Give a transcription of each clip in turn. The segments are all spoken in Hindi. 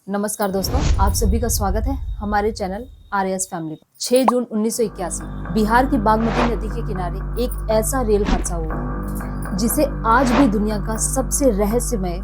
नमस्कार दोस्तों, आप सभी का स्वागत है हमारे चैनल आरएस फैमिली पर। 6 जून 1981 बिहार की बागमती नदी के किनारे एक ऐसा रेल हादसा हुआ जिसे आज भी दुनिया का सबसे रहस्यमय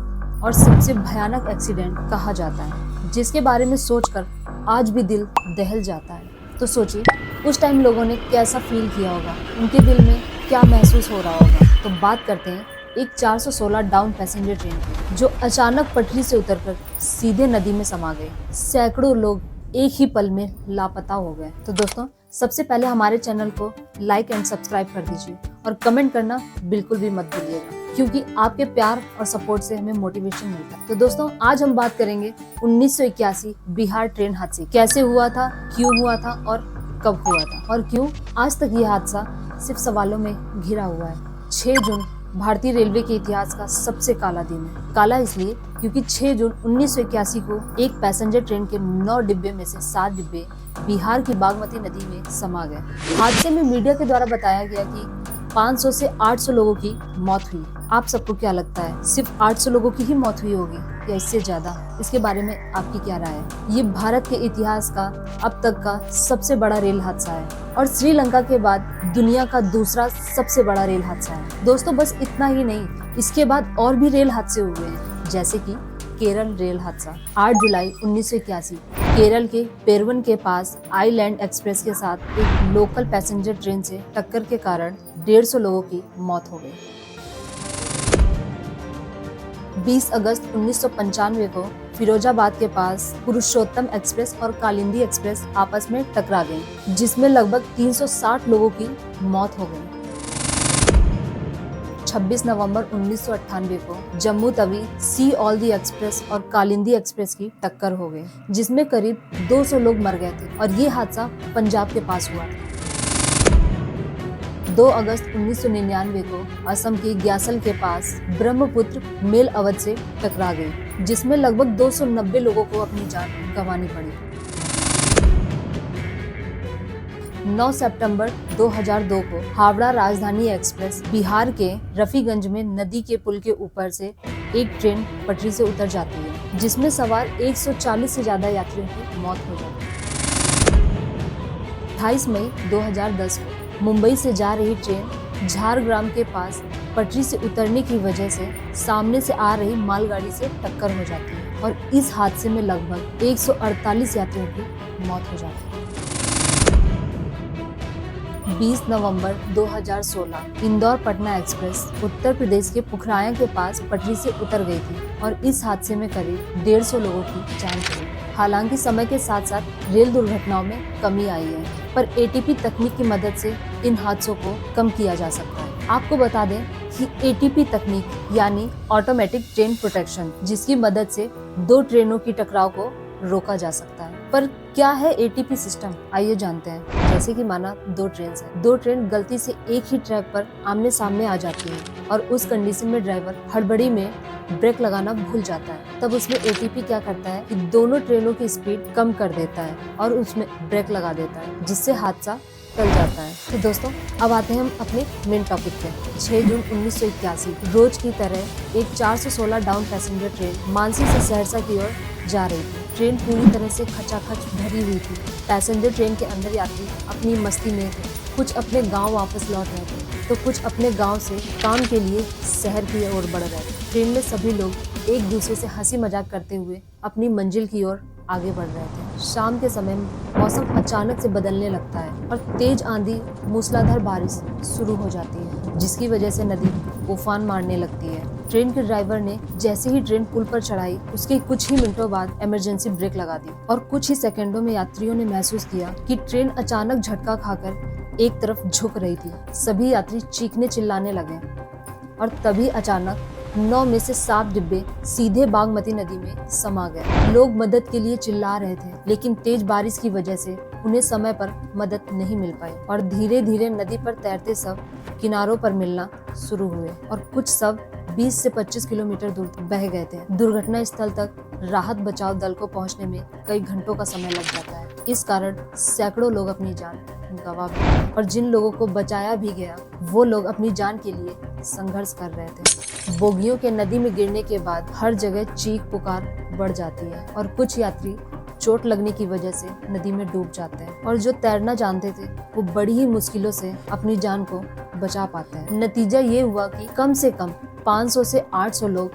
और सबसे भयानक एक्सीडेंट कहा जाता है, जिसके बारे में सोचकर आज भी दिल दहल जाता है। तो सोचिए उस टाइम लोगों ने कैसा फील किया होगा, उनके दिल में क्या महसूस हो रहा होगा। तो बात करते हैं एक 416 डाउन पैसेंजर ट्रेन की, जो अचानक पटरी से उतरकर सीधे नदी में समा गई। सैकड़ों लोग एक ही पल में लापता हो गए। तो दोस्तों, सबसे पहले हमारे चैनल को लाइक एंड सब्सक्राइब कर दीजिए और कमेंट करना बिल्कुल भी मत भूलिएगा, क्योंकि आपके प्यार और सपोर्ट से हमें मोटिवेशन मिलता है। तो दोस्तों, आज हम बात करेंगे 1981 बिहार ट्रेन हादसे, कैसे हुआ था, क्यों हुआ था और कब हुआ था, और क्यों आज तक ये हादसा सिर्फ सवालों में घिरा हुआ है। 6 जून भारतीय रेलवे के इतिहास का सबसे काला दिन है। काला इसलिए क्योंकि 6 जून 1981 को एक पैसेंजर ट्रेन के 9 डिब्बे में से 7 डिब्बे बिहार की बागमती नदी में समा गए। हादसे में मीडिया के द्वारा बताया गया कि 500 से 800 लोगों की मौत हुई। आप सबको क्या लगता है, सिर्फ 800 लोगों की ही मौत हुई होगी या इससे ज्यादा? इसके बारे में आपकी क्या राय है? ये भारत के इतिहास का अब तक का सबसे बड़ा रेल हादसा है और श्रीलंका के बाद दुनिया का दूसरा सबसे बड़ा रेल हादसा है। दोस्तों, बस इतना ही नहीं, इसके बाद और भी रेल हादसे हुए हैं, जैसे कि केरल रेल हादसा। 8 जुलाई 1981 केरल के पेरवन के पास आइलैंड एक्सप्रेस के साथ एक लोकल पैसेंजर ट्रेन से टक्कर के कारण 150 लोगों की मौत हो गई। 20 अगस्त 1995 को फिरोजाबाद के पास पुरुषोत्तम एक्सप्रेस और कालिंदी एक्सप्रेस आपस में टकरा गई, जिसमें लगभग 360 लोगों की मौत हो गई। 26 नवंबर 1998 को जम्मू तवी सिओलदी एक्सप्रेस और कालिंदी एक्सप्रेस की टक्कर हो गई, जिसमें करीब 200 लोग मर गए थे और ये हादसा पंजाब के पास हुआ था। 2 अगस्त 1999 को असम के ग्यासल के पास ब्रह्मपुत्र मेल अवध से टकरा गई, जिसमें लगभग 290 लोगों को अपनी जान गंवानी पड़ी। 9 सितंबर 2002 को हावड़ा राजधानी एक्सप्रेस बिहार के रफीगंज में नदी के पुल के ऊपर से एक ट्रेन पटरी से उतर जाती है, जिसमें सवार 140 से ज्यादा यात्रियों की मौत हो जाती है। 28 मई 2010 को मुंबई से जा रही ट्रेन झारग्राम के पास पटरी से उतरने की वजह से सामने से आ रही मालगाड़ी से टक्कर हो जाती है और इस हादसे में लगभग 148 यात्रियों की मौत हो जाती है। 20 नवंबर 2016 इंदौर पटना एक्सप्रेस उत्तर प्रदेश के पुखराया के पास पटरी से उतर गई थी और इस हादसे में करीब 150 लोगों की जान चली। हालांकि समय के साथ साथ रेल दुर्घटनाओं में कमी आई है, पर एटीपी तकनीक की मदद से इन हादसों को कम किया जा सकता है। आपको बता दें कि एटीपी तकनीक यानी ऑटोमेटिक ट्रेन प्रोटेक्शन, जिसकी मदद से 2 ट्रेनों की टकराव को रोका जा सकता है। पर क्या है एटीपी सिस्टम, आइए जानते हैं। जैसे कि माना 2 ट्रेन है, 2 ट्रेन गलती से एक ही ट्रैक पर आमने सामने आ जाती है और उस कंडीशन में ड्राइवर हड़बड़ी में ब्रेक लगाना भूल जाता है। तब उसमें एटीपी क्या करता है कि दोनों ट्रेनों की स्पीड कम कर देता है और उसमें ब्रेक लगा देता है, जिससे हादसा टल जाता है। तो दोस्तों, अब आते हैं हम अपने मेन टॉपिक पे। 6 जून 1981 रोज की तरह एक 416 डाउन पैसेंजर ट्रेन मानसी से सहरसा की ओर जा रही थी। ट्रेन पूरी तरह से खचाखच भरी हुई थी। पैसेंजर ट्रेन के अंदर यात्री अपनी मस्ती में थे, कुछ अपने गांव वापस लौट रहे थे तो कुछ अपने गांव से काम के लिए शहर की ओर बढ़ रहे थे। ट्रेन में सभी लोग एक दूसरे से हंसी मजाक करते हुए अपनी मंजिल की ओर आगे बढ़ रहे थे। शाम के समय मौसम अचानक से बदलने लगता है और तेज आंधी, मूसलाधार बारिश शुरू हो जाती है, जिसकी वजह से नदी उफान मारने लगती है। ट्रेन के ड्राइवर ने जैसे ही ट्रेन पुल पर चढ़ाई, उसके कुछ ही मिनटों बाद इमरजेंसी ब्रेक लगा दी और कुछ ही सेकंडों में यात्रियों ने महसूस किया कि ट्रेन अचानक झटका खाकर एक तरफ झुक रही थी। सभी यात्री चीखने चिल्लाने लगे और तभी अचानक 9 में से 7 डिब्बे सीधे बागमती नदी में समा गए। लोग मदद के लिए चिल्ला रहे थे, लेकिन तेज बारिश की वजह से उन्हें समय पर मदद नहीं मिल पाई और धीरे धीरे नदी पर तैरते सब किनारों पर मिलना शुरू हुए और कुछ सब 20 से 25 किलोमीटर दूर बह गए थे। दुर्घटना स्थल तक राहत बचाव दल को पहुंचने में कई घंटों का समय लग जाता है। इस कारण सैकड़ों लोग अपनी जान गंवा बैठे और जिन लोगों को बचाया भी गया, वो लोग अपनी जान के लिए संघर्ष कर रहे थे। बोगियों के नदी में गिरने के बाद हर जगह चीख पुकार बढ़ जाती है और कुछ यात्री चोट लगने की वजह से नदी में डूब जाते हैं और जो तैरना जानते थे वो बड़ी ही मुश्किलों से अपनी जान को बचा पाते हैं। नतीजा ये हुआ कि कम से कम 500 से 800 लोग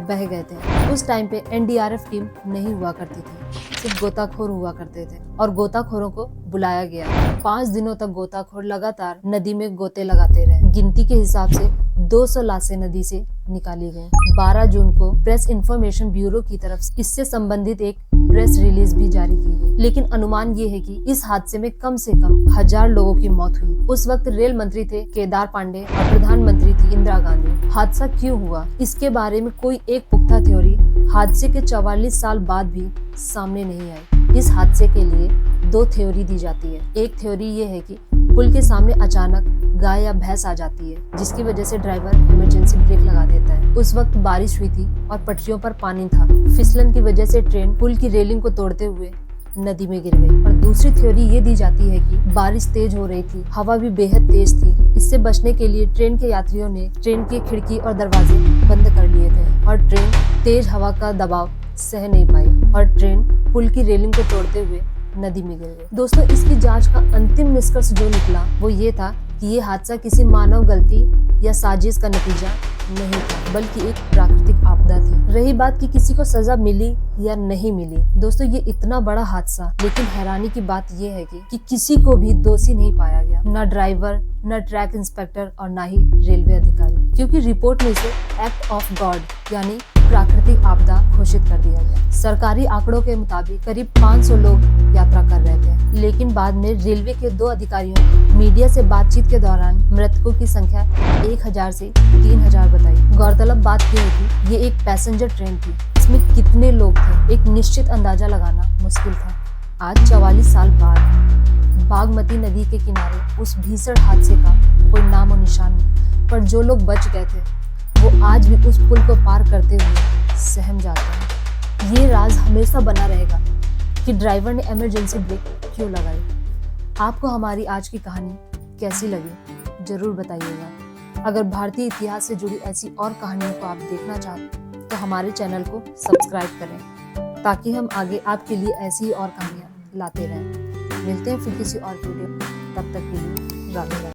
बह गए थे। उस टाइम पे एनडीआरएफ टीम नहीं हुआ करती थी, सिर्फ गोताखोर हुआ करते थे और गोताखोरों को बुलाया गया। 5 दिनों तक गोताखोर लगातार नदी में गोते लगाते रहे। गिनती के हिसाब से 200 लाशें नदी से निकाली गईं। 12 जून को प्रेस इंफॉर्मेशन ब्यूरो की तरफ से इससे संबंधित एक प्रेस रिलीज भी जारी की गई, लेकिन अनुमान ये है कि इस हादसे में कम से कम 1000 लोगों की मौत हुई। उस वक्त रेल मंत्री थे केदार पांडे और प्रधानमंत्री थी इंदिरा गांधी। हादसा क्यों हुआ, इसके बारे में कोई एक पुख्ता थ्योरी हादसे के 44 साल बाद भी सामने नहीं आई। इस हादसे के लिए 2 थ्योरी दी जाती है। एक थ्योरी ये है कि पुल के सामने अचानक गाय या भैंस आ जाती है, जिसकी वजह से ड्राइवर इमरजेंसी ब्रेक लगा देता है। उस वक्त बारिश हुई थी और पटरियों पर पानी था। फिसलन की वजह से ट्रेन पुल की रेलिंग को तोड़ते हुए नदी में गिर गई। और दूसरी थ्योरी ये दी जाती है कि बारिश तेज हो रही थी, हवा भी बेहद तेज थी। इससे बचने के लिए ट्रेन के यात्रियों ने ट्रेन की खिड़की और दरवाजे बंद कर लिए थे और ट्रेन तेज हवा का दबाव सह नहीं पाई और ट्रेन पुल की रेलिंग को तोड़ते हुए नदी में गिर गई। दोस्तों, इसकी जांच का अंतिम निष्कर्ष जो निकला वो ये था कि ये हादसा किसी मानव गलती या साजिश का नतीजा नहीं था, बल्कि एक प्राकृतिक आपदा थी। रही बात कि किसी को सजा मिली या नहीं मिली, दोस्तों ये इतना बड़ा हादसा, लेकिन हैरानी की बात ये है कि किसी को भी दोषी नहीं पाया गया, न ड्राइवर, न ट्रैक इंस्पेक्टर और न ही रेलवे अधिकारी, क्योंकि रिपोर्ट में इसे एक्ट ऑफ गॉड यानी प्राकृतिक आपदा घोषित कर दिया गया। सरकारी आंकड़ों के मुताबिक करीब 500 लोग यात्रा कर रहे थे, लेकिन बाद में रेलवे के 2 अधिकारियों ने मीडिया से बातचीत के दौरान मृतकों की संख्या 1000 से 3000 बताई। गौरतलब बात यह है कि ये एक पैसेंजर ट्रेन थी, इसमें कितने लोग थे एक निश्चित अंदाजा लगाना मुश्किल था। आज 44 साल बाद बागमती नदी के किनारे उस भीषण हादसे का कोई नामो निशान नहीं, पर जो लोग बच गए थे वो आज भी उस पुल को पार करते हुए सहम जाते हैं। ये राज हमेशा बना रहेगा कि ड्राइवर ने इमरजेंसी ब्रेक क्यों लगाई। आपको हमारी आज की कहानी कैसी लगी जरूर बताइएगा। अगर भारतीय इतिहास से जुड़ी ऐसी और कहानियों को आप देखना चाहते तो हमारे चैनल को सब्सक्राइब करें, ताकि हम आगे आपके लिए ऐसी ही और कहानियाँ लाते रहें। मिलते हैं फिर किसी और वीडियो, तब तक के लिए राधे राधे।